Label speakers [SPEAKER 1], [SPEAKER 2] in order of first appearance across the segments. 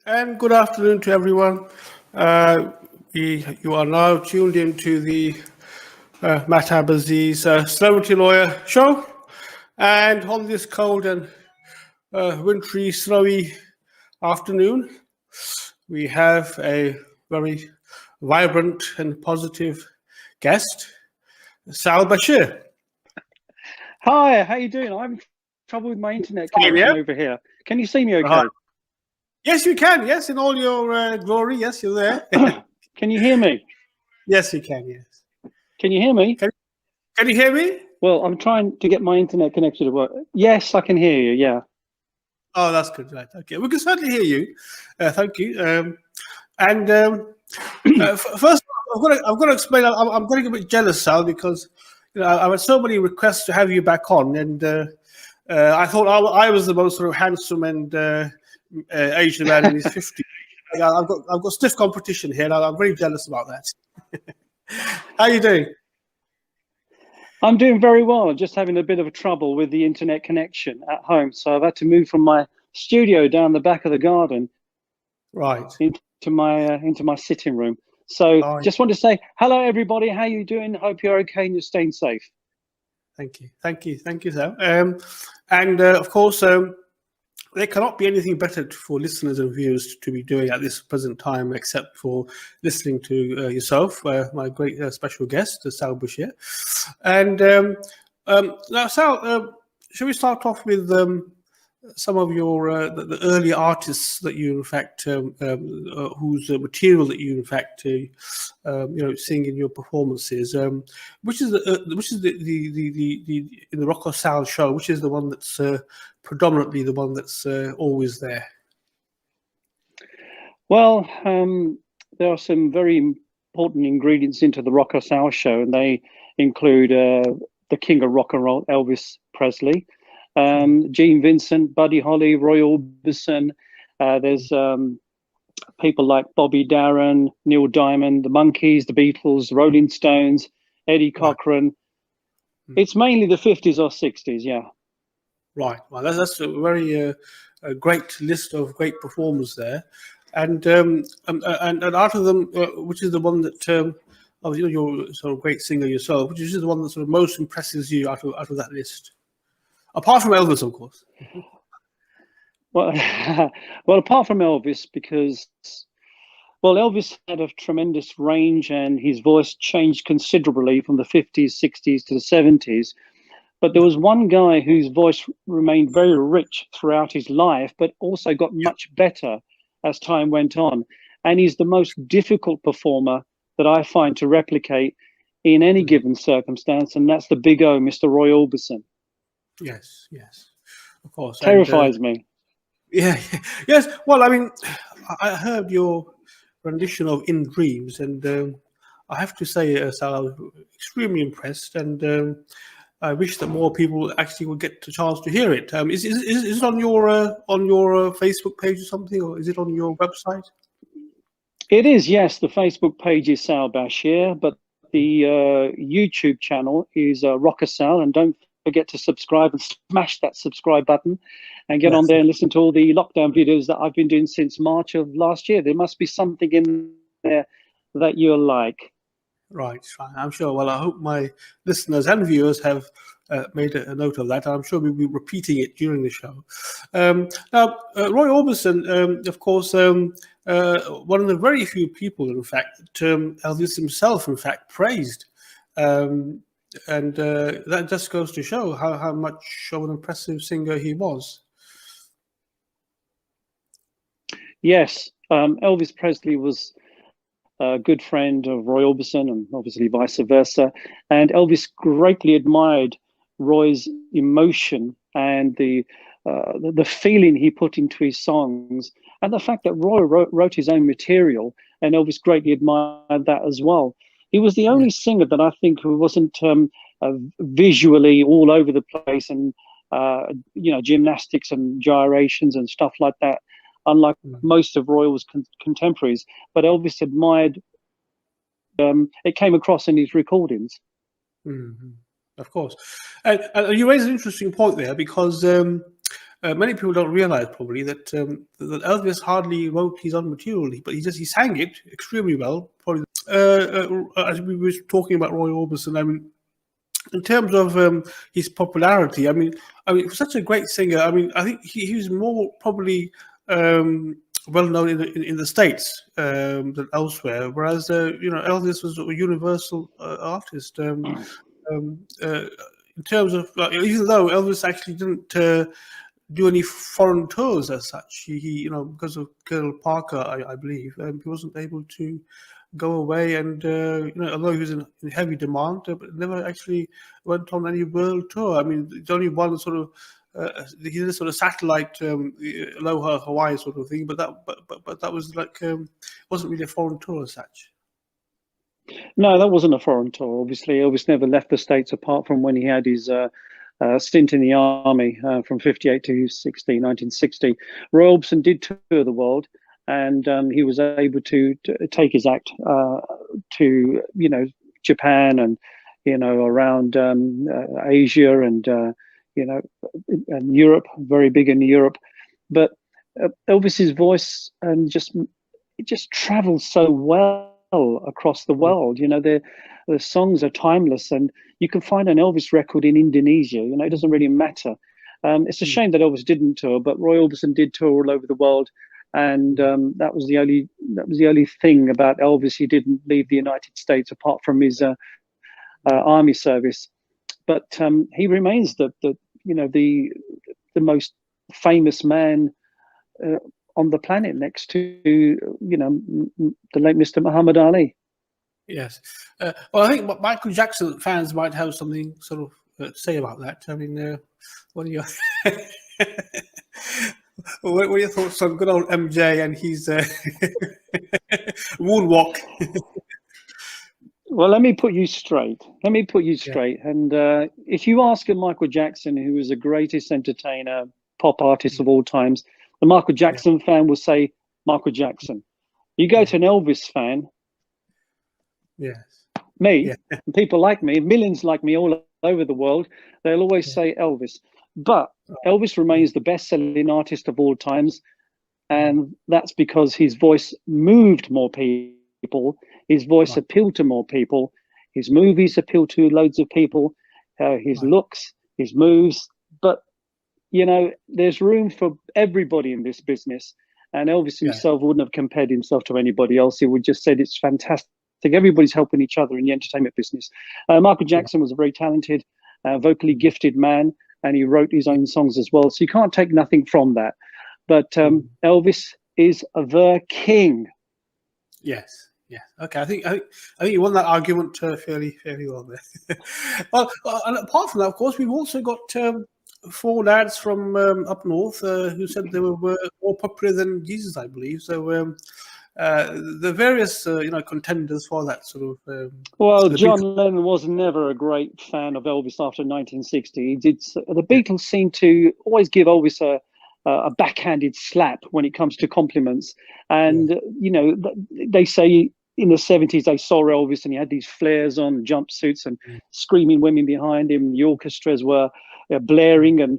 [SPEAKER 1] and good afternoon to everyone. You are now tuned into the Mahtab Aziz Celebrity Lawyer Show. And on this cold and wintry, snowy afternoon, we have a very vibrant and positive guest, Sal Bashir.
[SPEAKER 2] Hi, how you doing? I'm having trouble with my internet connection over here. Can you see me okay?
[SPEAKER 1] Yes, you can. Yes, in all your glory. Yes, you're there.
[SPEAKER 2] Can you hear me?
[SPEAKER 1] Yes, you can. Yes.
[SPEAKER 2] Can you hear me?
[SPEAKER 1] Can you hear me?
[SPEAKER 2] Well, I'm trying to get my internet connection to work. Yes, I can hear you. Yeah.
[SPEAKER 1] Oh, that's good. Right. Okay. We can certainly hear you. Thank you. First, I've got to explain. I'm getting a bit jealous, Sal, because I've had so many requests to have you back on, and I thought I was the most sort of handsome and Asian man in his 50s. I've got stiff competition here, and I'm very jealous about that. How are you doing?
[SPEAKER 2] I'm doing very well. Just having a bit of a trouble with the internet connection at home, so I've had to move from my studio down the back of the garden,
[SPEAKER 1] right,
[SPEAKER 2] into my sitting room. So just want to say hello, everybody. How you doing? Hope you're okay and you're staying safe.
[SPEAKER 1] Thank you, Sal. And of course, there cannot be anything better for listeners and viewers to be doing at this present time, except for listening to yourself, my great special guest, Sal Bashir. And now, Sal, shall we start off with some of your the early artists that you, in fact, whose material that you, in fact, sing in your performances? Which is the in the Rock or Sal show? Which is the one that's predominantly the one that's always there?
[SPEAKER 2] Well, there are some very important ingredients into the Rock or Sal show, and they include the king of rock and roll, Elvis Presley, Gene Vincent, Buddy Holly, Roy Orbison. There's people like Bobby Darin, Neil Diamond, the Monkees, the Beatles, Rolling Stones, Eddie Cochran. Right. It's mainly the 50s or 60s, yeah.
[SPEAKER 1] Right. Well, that's a very great list of great performers there, and out of them, which is the one that you're sort of great singer yourself, which is the one that sort of most impresses you out of that list, apart from Elvis, of course.
[SPEAKER 2] Well, apart from Elvis, because Elvis had a tremendous range, and his voice changed considerably from the 50s, 60s to the 70s. But there was one guy whose voice remained very rich throughout his life, but also got much better as time went on. And he's the most difficult performer that I find to replicate in any given circumstance, and that's the big O, Mr. Roy Orbison.
[SPEAKER 1] Yes, of course.
[SPEAKER 2] Terrifies me.
[SPEAKER 1] Yeah, yes. Well, I mean, I heard your rendition of In Dreams, and I have to say, Sal, I was extremely impressed, and I wish that more people actually would get the chance to hear it. Is it on your Facebook page or something, or is it on your website?
[SPEAKER 2] It is, yes. The Facebook page is Sal Bashir, but the YouTube channel is Rock or Sal, and don't forget to subscribe and smash that subscribe button and get on there and listen to all the lockdown videos that I've been doing since March of last year. There must be something in there that you'll like.
[SPEAKER 1] Right. I'm sure. Well, I hope my listeners and viewers have made a note of that. I'm sure we'll be repeating it during the show. Now, Roy Orbison, of course, one of the very few people, in fact, that Elvis himself, in fact, praised. And that just goes to show how much of an impressive singer he was.
[SPEAKER 2] Yes, Elvis Presley was a good friend of Roy Orbison, and obviously vice versa. And Elvis greatly admired Roy's emotion and the feeling he put into his songs, and the fact that Roy wrote his own material, and Elvis greatly admired that as well. He was the only singer that I think who wasn't visually all over the place and gymnastics and gyrations and stuff like that, unlike most of Roy's contemporaries. But Elvis admired, it came across in his recordings.
[SPEAKER 1] Mm-hmm. Of course. And you raise an interesting point there, because many people don't realize probably that Elvis hardly wrote his own material, but he sang it extremely well. Probably as we were talking about Roy Orbison, I mean, in terms of his popularity, I mean, for such a great singer, I mean, I think he was more probably well known in the States than elsewhere. Whereas Elvis was a universal artist. In terms of even though Elvis actually didn't do any foreign tours as such, he because of Colonel Parker, I believe, he wasn't able to go away, and although he was in heavy demand, but never actually went on any world tour. I mean, it's only one sort of he did a sort of satellite Aloha Hawaii sort of thing, but that was like wasn't really a foreign tour as such.
[SPEAKER 2] No, that wasn't a foreign tour. Obviously, Elvis never left the States apart from when he had his stint in the army from 58 to 1960. Roy Orbison did tour the world, and he was able to take his act to Japan and around Asia and and Europe, very big in Europe. But Elvis's voice just travels so well across the world. The songs are timeless, and you can find an Elvis record in Indonesia. It doesn't really matter. It's a shame that Elvis didn't tour, but Roy Orbison did tour all over the world, and that was the only thing about Elvis. He didn't leave the United States apart from his army service, but he remains the most famous man on the planet, next to the late Mr. Muhammad Ali.
[SPEAKER 1] Yes. Well, I think Michael Jackson fans might have something sort of to say about that. I mean, what are your what are your thoughts on good old MJ and his moonwalk?
[SPEAKER 2] Well, let me put you straight. And if you ask a Michael Jackson, who is the greatest entertainer, pop artist of all times, the Michael Jackson fan will say Michael Jackson. You go to an Elvis fan, me, and people like me, millions like me all over the world, they'll always say Elvis. But Elvis remains the best-selling artist of all times, and that's because his voice moved more people. His voice appealed to more people. His movies appealed to loads of people. His looks, his moves. But, there's room for everybody in this business. And Elvis himself wouldn't have compared himself to anybody else. He would just said it's fantastic. Everybody's helping each other in the entertainment business. Michael Jackson was a very talented, vocally gifted man, and he wrote his own songs as well. So you can't take nothing from that. But Elvis is the king.
[SPEAKER 1] Yes. Yeah. Okay. I think you won that argument fairly well there. Well, and apart from that, of course, we've also got 4 lads from up north who said they were more popular than Jesus, I believe. So the various contenders for that sort of.
[SPEAKER 2] Well, John Lennon was never a great fan of Elvis after 1960. The Beatles seem to always give Elvis a backhanded slap when it comes to compliments, and they say in the 70s they saw Elvis and he had these flares on, jumpsuits, and screaming women behind him. The orchestras were blaring, and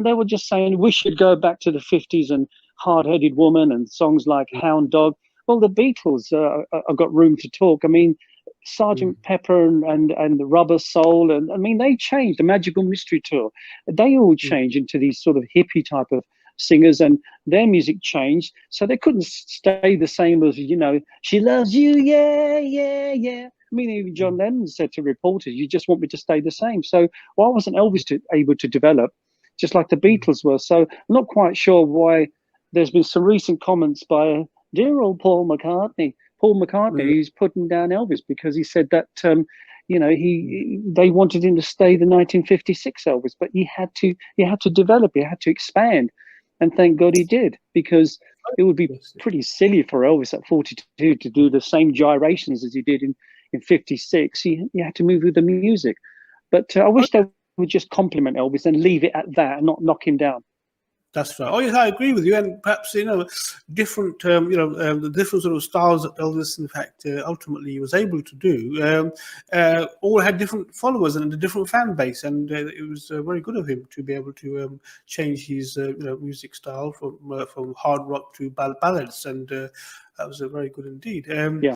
[SPEAKER 2] they were just saying we should go back to the 50s and Hard-Headed Woman and songs like Hound Dog. Well, the Beatles have got room to talk. I mean, Sgt. Pepper and the Rubber Soul, and I mean, they changed. The Magical Mystery Tour, they all changed into these sort of hippie type of singers, and their music changed, so they couldn't stay the same as She Loves You, yeah, yeah, yeah. I mean, even John Lennon said to reporters, "You just want me to stay the same." So why wasn't Elvis able to develop just like the Beatles were? So I'm not quite sure why. There's been some recent comments by dear old Paul McCartney. He's putting down Elvis because he said that they wanted him to stay the 1956 Elvis, but he had to develop, he had to expand, and thank God he did, because it would be pretty silly for Elvis at 42 to do the same gyrations as he did in 56. He had to move with the music, but I wish they would just compliment Elvis and leave it at that and not knock him down.
[SPEAKER 1] That's right. Oh yes, I agree with you. And perhaps different the different sort of styles that Elvis, in fact, ultimately was able to do, all had different followers and a different fan base, and it was very good of him to be able to change his music style from hard rock to ballads, and that was very good indeed.
[SPEAKER 2] Yeah.